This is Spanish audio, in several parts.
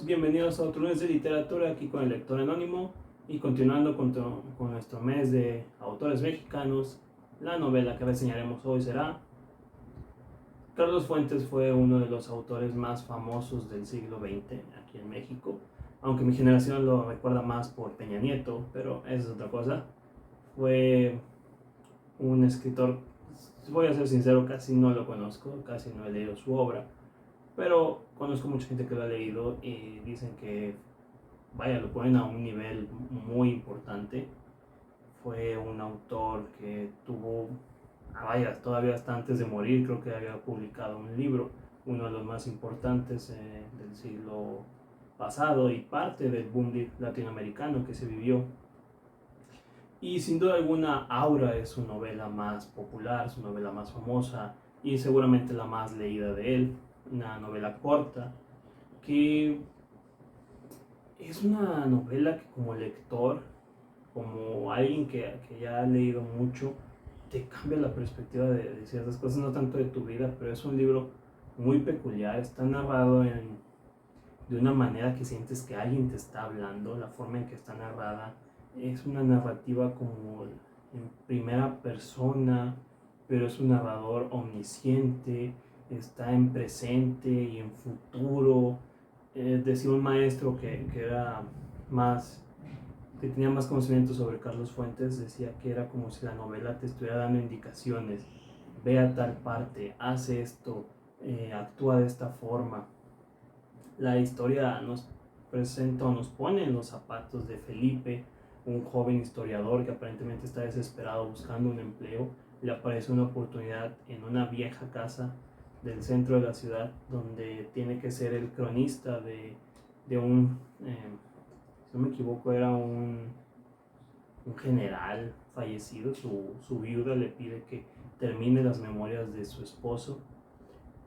amigos, bienvenidos a otro lunes de literatura aquí con el lector anónimo y continuando con nuestro mes de autores mexicanos. La novela que reseñaremos hoy será Carlos Fuentes. Fue uno de los autores más famosos del siglo XX aquí en México, aunque mi generación lo recuerda más por Peña Nieto, pero esa es otra cosa. Fue un escritor, voy a ser sincero, casi no lo conozco, casi no he leído su obra, pero conozco mucha gente que lo ha leído y dicen que, vaya, lo ponen a un nivel muy importante. Fue un autor que tuvo, vaya, todavía hasta antes de morir, creo que había publicado un libro, uno de los más importantes del siglo pasado y parte del boom latinoamericano que se vivió. Y sin duda alguna, Aura es su novela más popular, su novela más famosa y seguramente la más leída de él. Una novela corta que es una novela que como lector, como alguien que ya ha leído mucho, te cambia la perspectiva de ciertas cosas, no tanto de tu vida, pero es un libro muy peculiar, está narrado de una manera que sientes que alguien te está hablando, la forma en que está narrada es una narrativa como en primera persona, pero es un narrador omnisciente, está en presente y en futuro. Decía un maestro que era más, que tenía más conocimiento sobre Carlos Fuentes, decía que era como si la novela te estuviera dando indicaciones: ve a tal parte, hace esto, actúa de esta forma. La historia nos presenta o nos pone en los zapatos de Felipe, un joven historiador que aparentemente está desesperado buscando un empleo. Le aparece una oportunidad en una vieja casa del centro de la ciudad donde tiene que ser el cronista de un, si no me equivoco, era un general fallecido. Su viuda le pide que termine las memorias de su esposo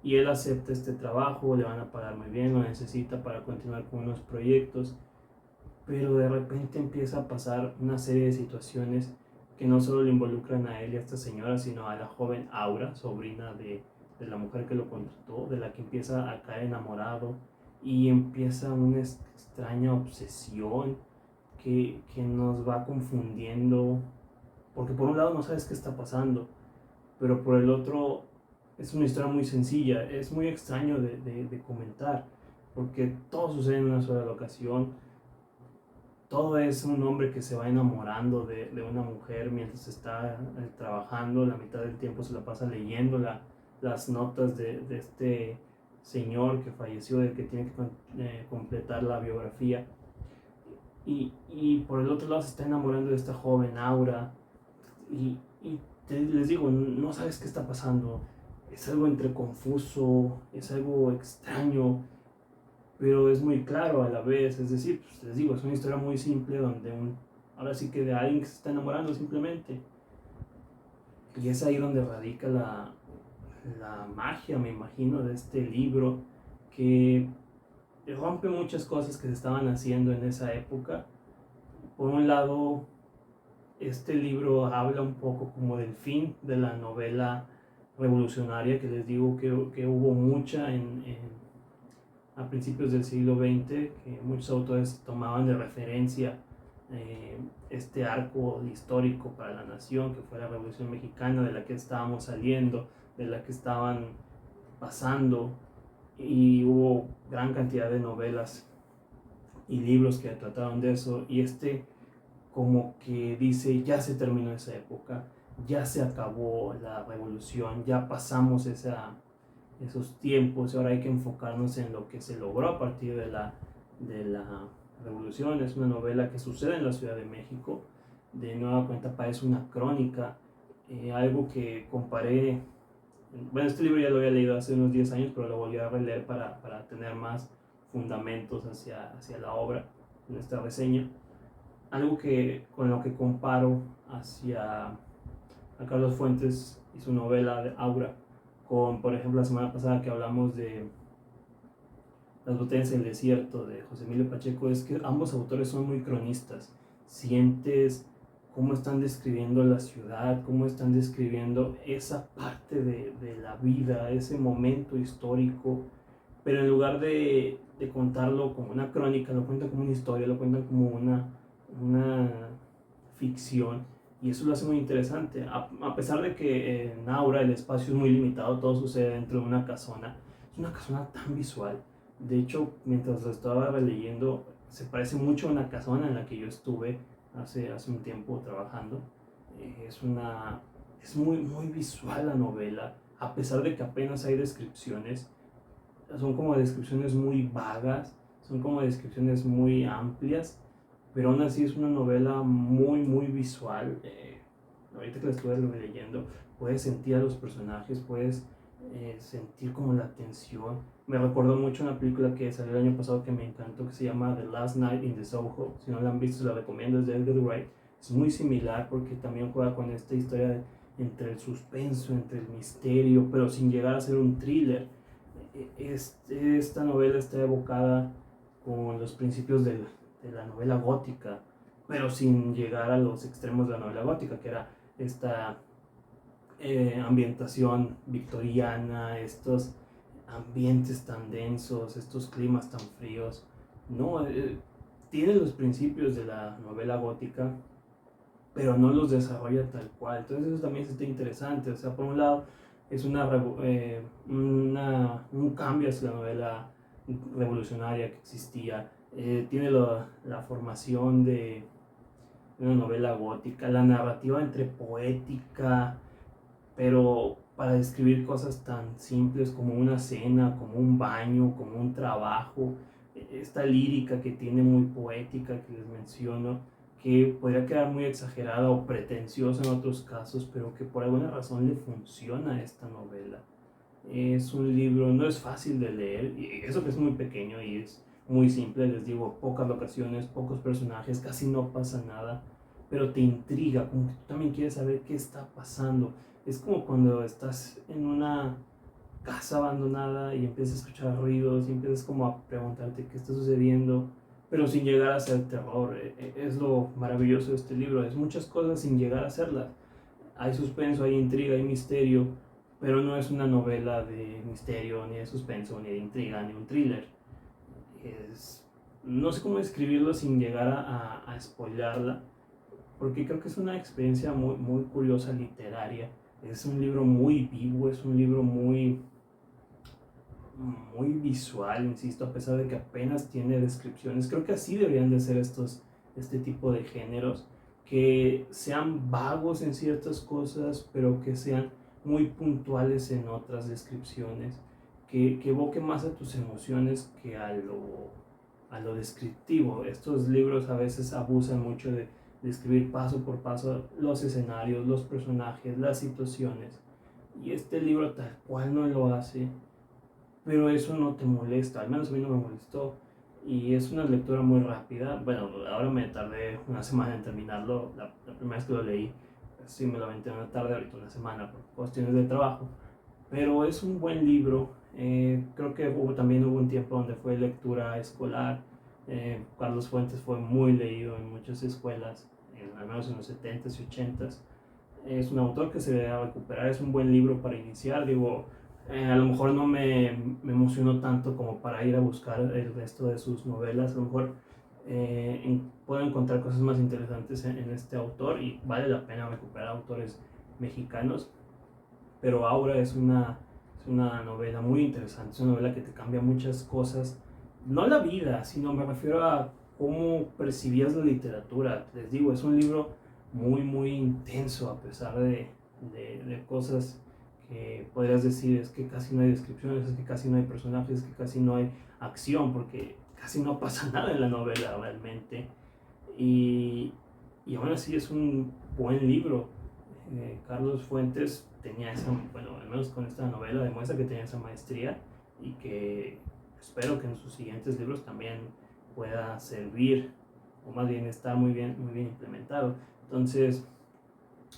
y él acepta este trabajo, le van a pagar muy bien, lo necesita para continuar con unos proyectos, pero de repente empieza a pasar una serie de situaciones que no solo le involucran a él y a esta señora, sino a la joven Aura, sobrina de la mujer que lo contrató, de la que empieza a caer enamorado y empieza una extraña obsesión que nos va confundiendo, porque por un lado no sabes qué está pasando, pero por el otro es una historia muy sencilla, es muy extraño de comentar, porque todo sucede en una sola locación. Todo es un hombre que se va enamorando de una mujer mientras está trabajando. La mitad del tiempo se la pasa leyendo las notas de este señor que falleció, del que tiene que completar la biografía. Y por el otro lado se está enamorando de esta joven Aura. Les digo, no sabes qué está pasando. Es algo entre confuso, es algo extraño, pero es muy claro a la vez. Es decir, pues les digo, es una historia muy simple donde ahora sí que de alguien que se está enamorando simplemente. Y es ahí donde radica la magia, me imagino, de este libro, que rompe muchas cosas que se estaban haciendo en esa época. Por un lado, este libro habla un poco como del fin de la novela revolucionaria, que les digo que hubo mucha a principios del siglo XX, que muchos autores tomaban de referencia este arco histórico para la nación, que fue la Revolución Mexicana, de la que estábamos saliendo, de la que estaban pasando, y hubo gran cantidad de novelas y libros que trataron de eso, y como que dice: ya se terminó esa época, ya se acabó la revolución, ya pasamos esos tiempos, y ahora hay que enfocarnos en lo que se logró a partir de la revolución. Es una novela que sucede en la Ciudad de México. De nueva cuenta parece una crónica, algo que comparé. Bueno, este libro ya lo había leído hace unos 10 años, pero lo volví a releer para tener más fundamentos hacia la obra en esta reseña. Algo con lo que comparo a Carlos Fuentes y su novela de Aura con, por ejemplo, la semana pasada que hablamos de Las botellas en el desierto de José Emilio Pacheco, es que ambos autores son muy cronistas. Sientes cómo están describiendo la ciudad, cómo están describiendo esa parte de la vida, ese momento histórico, pero en lugar de contarlo como una crónica, lo cuentan como una historia, lo cuentan como una ficción, y eso lo hace muy interesante. A pesar de que en Aura el espacio es muy limitado, todo sucede dentro de una casona, es una casona tan visual. De hecho, mientras lo estaba releyendo, se parece mucho a una casona en la que yo estuve hace un tiempo trabajando. Es muy visual la novela, a pesar de que apenas hay descripciones. Son como descripciones muy vagas, son como descripciones muy amplias, pero aún así es una novela muy visual. Ahorita que la estuve leyendo, puedes sentir a los personajes, puedes sentir como la tensión. Me recordó mucho una película que salió el año pasado que me encantó, que se llama The Last Night in the Soho. Si no la han visto, se la recomiendo, es de Edgar Wright. Es muy similar porque también juega con esta historia entre el suspenso, entre el misterio, pero sin llegar a ser un thriller. Esta novela está evocada con los principios de la novela gótica, pero sin llegar a los extremos de la novela gótica, que era esta ambientación victoriana, estos ambientes tan densos, estos climas tan fríos. No, tiene los principios de la novela gótica, pero no los desarrolla tal cual. Entonces eso también está interesante. O sea, por un lado es un cambio hacia la novela revolucionaria que existía. Tiene la formación de una novela gótica, la narrativa entre poética, pero para describir cosas tan simples como una cena, como un baño, como un trabajo, esta lírica que tiene muy poética que les menciono, que podría quedar muy exagerada o pretenciosa en otros casos, pero que por alguna razón le funciona a esta novela. Es un libro, no es fácil de leer, y eso que es muy pequeño y es muy simple, les digo, pocas locaciones, pocos personajes, casi no pasa nada, pero te intriga, como que tú también quieres saber qué está pasando. Es como cuando estás en una casa abandonada y empiezas a escuchar ruidos y empiezas como a preguntarte qué está sucediendo, pero sin llegar a ser terror. Es lo maravilloso de este libro, es muchas cosas sin llegar a serlas. Hay suspenso, hay intriga, hay misterio, pero no es una novela de misterio, ni de suspenso, ni de intriga, ni un thriller. No sé cómo describirlo sin llegar a spoilarla, porque creo que es una experiencia muy curiosa literaria. Es un libro muy vivo, es un libro muy visual, insisto, a pesar de que apenas tiene descripciones. Creo que así deberían de ser este tipo de géneros, que sean vagos en ciertas cosas, pero que sean muy puntuales en otras descripciones, que evoque más a tus emociones que a lo descriptivo. Estos libros a veces abusan mucho de describir paso por paso los escenarios, los personajes, las situaciones. Y este libro tal cual no lo hace, pero eso no te molesta, al menos a mí no me molestó. Y es una lectura muy rápida. Bueno, ahora me tardé una semana en terminarlo. La primera vez que lo leí, sí me lo aventé en una tarde, ahorita una semana por cuestiones de trabajo. Pero es un buen libro. Creo que también hubo un tiempo donde fue lectura escolar. Carlos Fuentes fue muy leído en muchas escuelas, al menos en los 70s y 80s. Es un autor que se debe recuperar, es un buen libro para iniciar. Digo, a lo mejor no me emocionó tanto como para ir a buscar el resto de sus novelas. A lo mejor puedo encontrar cosas más interesantes en este autor y vale la pena recuperar autores mexicanos. Pero Aura es una novela muy interesante, es una novela que te cambia muchas cosas. No la vida, sino me refiero a cómo percibías la literatura. Les digo, es un libro muy intenso a pesar de cosas que podrías decir es que casi no hay descripciones, es que casi no hay personajes, es que casi no hay acción, porque casi no pasa nada en la novela realmente. Y, y aún así es un buen libro. Carlos Fuentes tenía esa, bueno, al menos con esta novela demuestra que tenía esa maestría y que espero que en sus siguientes libros también pueda servir, o más bien estar muy bien implementado. Entonces,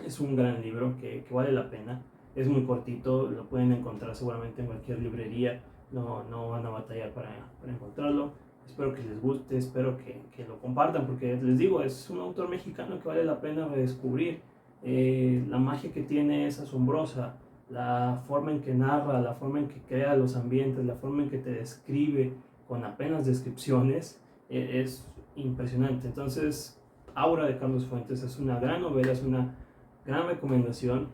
es un gran libro que vale la pena. Es muy cortito, lo pueden encontrar seguramente en cualquier librería, no van a batallar para encontrarlo. Espero que les guste, espero que lo compartan, porque les digo, es un autor mexicano que vale la pena redescubrir. La magia que tiene es asombrosa. la forma en que narra, la forma en que crea los ambientes, la forma en que te describe con apenas descripciones, es impresionante. Entonces, Aura de Carlos Fuentes es una gran novela, es una gran recomendación.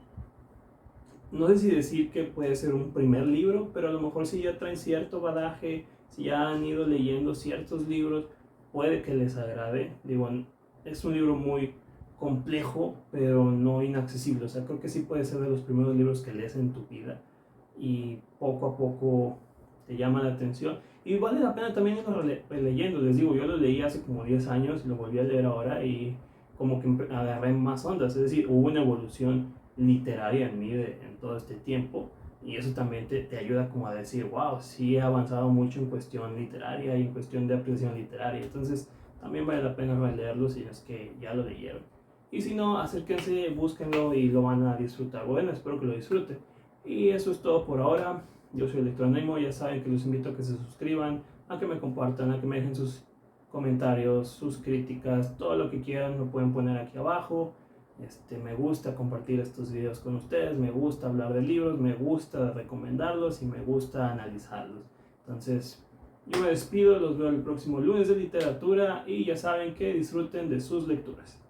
No sé si decir que puede ser un primer libro, pero a lo mejor si ya traen cierto bagaje, si ya han ido leyendo ciertos libros, puede que les agrade. Digo, es un libro muy complejo, pero no inaccesible. O sea, creo que sí puede ser de los primeros libros que lees en tu vida y poco a poco te llama la atención. Y vale la pena también irlo leyendo. Les digo, yo lo leí hace como 10 años, lo volví a leer ahora y como que agarré más ondas. Es decir, hubo una evolución literaria en mí en todo este tiempo. Y eso también te ayuda como a decir, wow, sí he avanzado mucho en cuestión literaria y en cuestión de apreciación literaria. Entonces también vale la pena releerlo si es que ya lo leyeron. Y si no, acérquense, búsquenlo y lo van a disfrutar. Bueno, espero que lo disfruten. Y eso es todo por ahora. Yo soy Electronemo, ya saben que los invito a que se suscriban, a que me compartan, a que me dejen sus comentarios, sus críticas, todo lo que quieran lo pueden poner aquí abajo. Me gusta compartir estos videos con ustedes, me gusta hablar de libros, me gusta recomendarlos y me gusta analizarlos. Entonces, yo me despido, los veo el próximo lunes de literatura y ya saben que disfruten de sus lecturas.